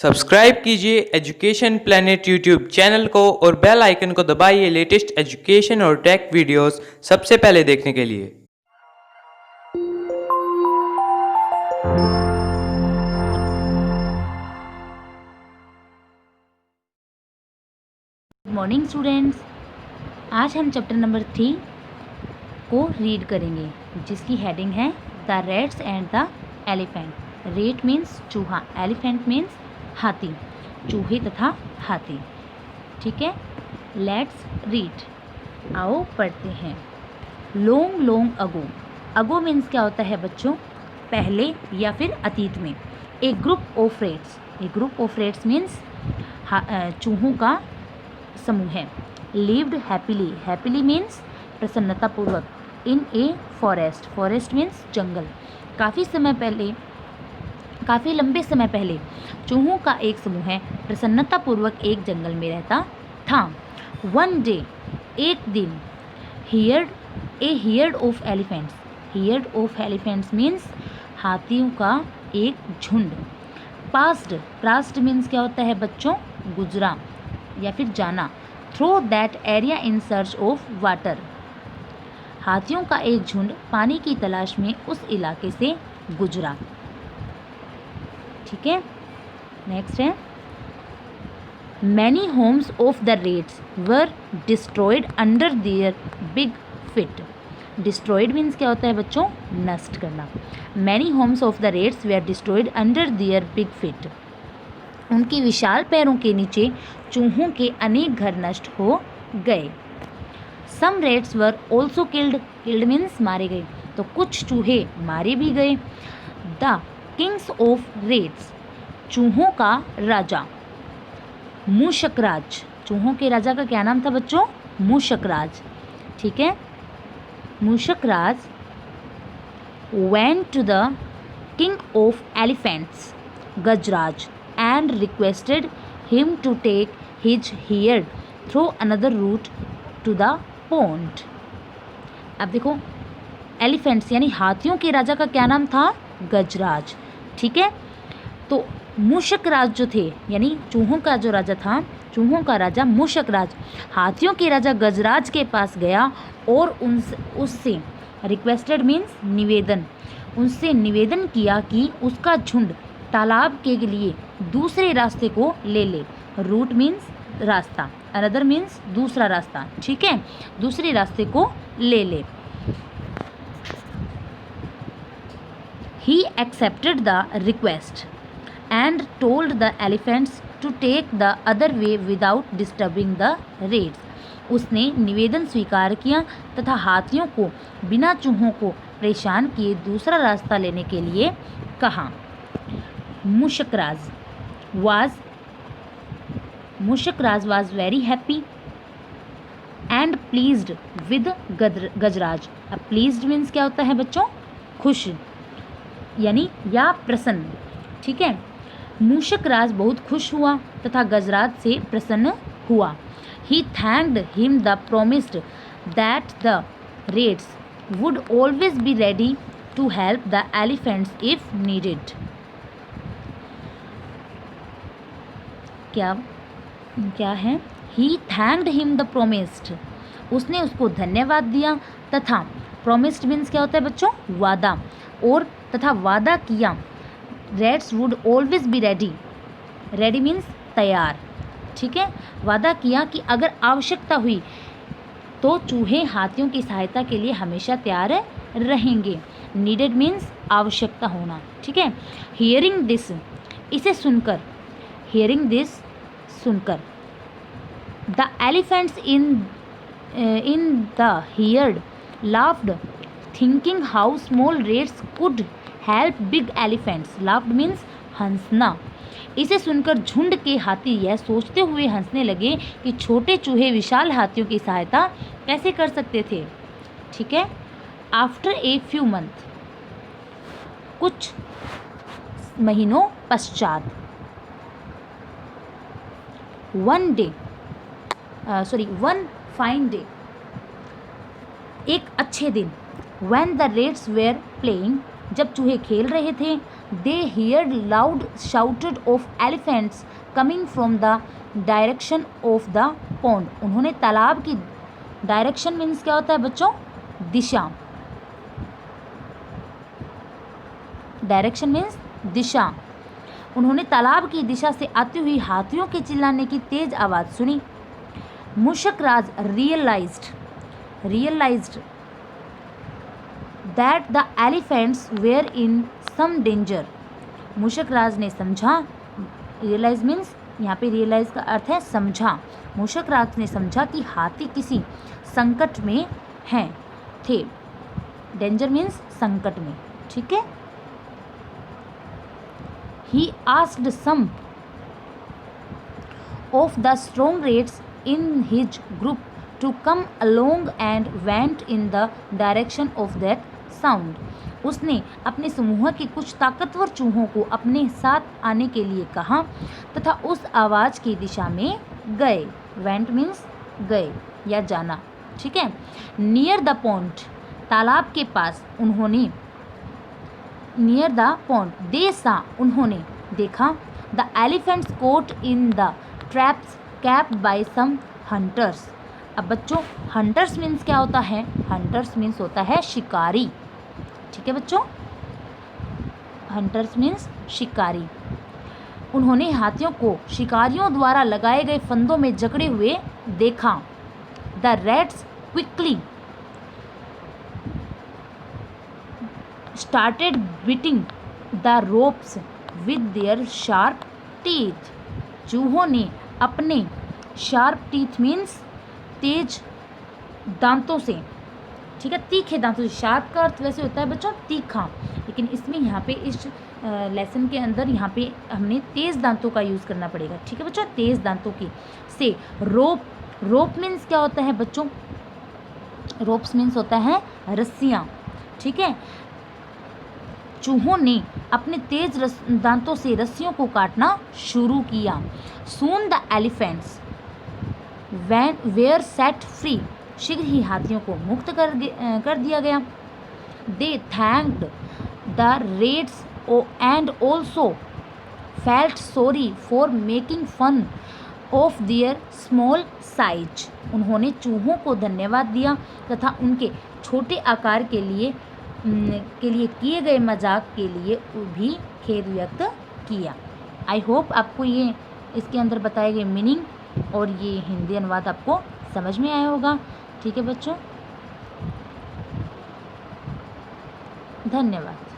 Subscribe कीजिए education planet YouTube channel को और बेल आइकन को दबाइए लेटेस्ट एजुकेशन और टेक वीडियोस सबसे पहले देखने के लिए। गुड मॉर्निंग स्टूडेंट्स, आज हम चैप्टर नंबर 3 को रीड करेंगे जिसकी हेडिंग है the rats and the elephant. Rate means चूहा, एलिफेंट मीन्स हाथी, चूहे तथा हाथी। ठीक है, लेट्स रीड। आओ पढ़ते हैं। Long long ago. Ago means क्या होता है बच्चों? पहले या फिर अतीत में। A group of rats, a group of rats means चूहों का समूह है। लिव्ड हैप्पीली, हैप्पीली मीन्स प्रसन्नतापूर्वक। In a forest, forest means जंगल। काफ़ी लंबे समय पहले चूहों का एक समूह है प्रसन्नतापूर्वक एक जंगल में रहता था। वन डे, एक दिन। Heard of elephants, heard of elephants means हाथियों का एक झुंड। पास्ड, पास्ट मीन्स क्या होता है बच्चों? गुजरा या फिर जाना। Through that area in search of water, हाथियों का एक झुंड पानी की तलाश में उस इलाके से गुजरा। ठीक है, नेक्स्ट है many Holmes of the rates were destroyed under their big fit. Destroyed means क्या होता है बच्चों? नष्ट करना। Many Holmes of the rates were destroyed under their big fit, उनकी विशाल पैरों के नीचे चूहों के अनेक घर नष्ट हो गए। Some rats were also killed, killed means मारे गए, तो कुछ चूहे मारे भी गए। द किंग्स ऑफ रेट्स, चूहों का राजा। मूषकराज, चूहों के राजा का क्या नाम था बच्चों? मूषकराज। ठीक है, Mushakraj went to the king of elephants Gajraj and requested him to take his herd through another route to the pond। अब देखो, एलिफेंट्स यानी हाथियों के राजा का क्या नाम था? गजराज। ठीक है, तो मूषकराज जो थे यानी चूहों का जो राजा था, चूहों का राजा मूषकराज हाथियों के राजा गजराज के पास गया और उससे रिक्वेस्टेड मीन्स निवेदन, उनसे निवेदन किया कि उसका झुंड तालाब के लिए दूसरे रास्ते को ले ले। रूट मीन्स रास्ता, अनदर मीन्स दूसरा रास्ता। ठीक है, दूसरे रास्ते को ले ले। He accepted the request and told the elephants to take the other way without disturbing the rats. उसने निवेदन स्वीकार किया तथा हाथियों को बिना चूहों को परेशान किए दूसरा रास्ता लेने के लिए कहा। Mushakraj was very happy and pleased with गजराज। अब pleased means क्या होता है बच्चों? खुश यानी या प्रसन्न। ठीक है, मूषकराज बहुत खुश हुआ तथा गजराज से प्रसन्न हुआ। He thanked him the promised that the rats would always be ready to help the elephants if needed। क्या है? He thanked him the promised, उसने उसको धन्यवाद दिया तथा प्रोमिस्ड मीन्स क्या होता है बच्चों? वादा, और तथा वादा किया। Rates would always be ready, ready means तैयार। ठीक है, वादा किया कि अगर आवश्यकता हुई तो चूहे हाथियों की सहायता के लिए हमेशा तैयार रहेंगे। नीडेड मीन्स आवश्यकता होना। ठीक है, हियरिंग दिस, इसे सुनकर, हियरिंग दिस सुनकर। The elephants in the heard laughed thinking how small rates could help big elephants. Laughed means हंसना। इसे सुनकर झुंड के हाथी यह सोचते हुए हंसने लगे कि छोटे चूहे विशाल हाथियों की सहायता कैसे कर सकते थे। ठीक है, आफ्टर ए फ्यू मंथ, कुछ महीनों पश्चात। वन फाइन डे, एक अच्छे दिन। When the rats were playing जब चूहे खेल रहे थे, they heard loud shouted of elephants coming from the direction of the pond. उन्होंने तालाब की डायरेक्शन मीन्स क्या होता है बच्चों? दिशा। डायरेक्शन मीन्स दिशा। उन्होंने तालाब की दिशा से आती हुई हाथियों के चिल्लाने की तेज आवाज़ सुनी। मूषकराज realized that the elephants were in some danger। मूषकराज ने समझा, रियलाइज मीन्स यहाँ पे रियलाइज का अर्थ है समझा। मूषकराज ने समझा कि हाथी किसी संकट में हैं थे। डेंजर मीन्स संकट में, ठीक है। He asked some of the strong rats in his group to come along and went in the direction of that sound। उसने अपने समूह के कुछ ताकतवर चूहों को अपने साथ आने के लिए कहा तथा उस आवाज़ की दिशा में गए। went मीन्स गए या जाना, ठीक है। नियर द पॉन्ड, तालाब के पास उन्होंने, near the pond, they saw, उन्होंने देखा, the elephants caught in the traps kept by some hunters. अब बच्चों हंटर्स मीन्स क्या होता है? हंटर्स मीन्स होता है शिकारी, ठीक है बच्चों। हंटर्स मीन्स शिकारी। उन्होंने हाथियों को शिकारियों द्वारा लगाए गए फंदों में जकड़े हुए देखा। The rats quickly started beating the ropes with their sharp teeth। चूहों ने अपने sharp teeth means तेज दांतों से, ठीक है, तीखे दांतों से। शार्प का अर्थ वैसे होता है बच्चों तीखा, लेकिन इसमें यहाँ पे इस लेसन के अंदर यहाँ पे हमने तेज़ दांतों का यूज़ करना पड़ेगा, ठीक है बच्चों। तेज़ दांतों की से रोप मीन्स क्या होता है बच्चों? रोप्स मीन्स होता है रस्सियाँ, ठीक है। चूहों ने अपने तेज दांतों से रस्सियों को काटना शुरू किया। Soon the elephants were set free, शीघ्र ही हाथियों को मुक्त कर दिया गया। They thanked the rats and also felt sorry for making fun of their small size. उन्होंने चूहों को धन्यवाद दिया तथा उनके छोटे आकार के लिए किए गए मजाक के लिए भी खेद व्यक्त किया। आई होप आपको ये इसके अंदर बताए गए मीनिंग और ये हिंदी अनुवाद आपको समझ में आया होगा, ठीक है बच्चों। धन्यवाद।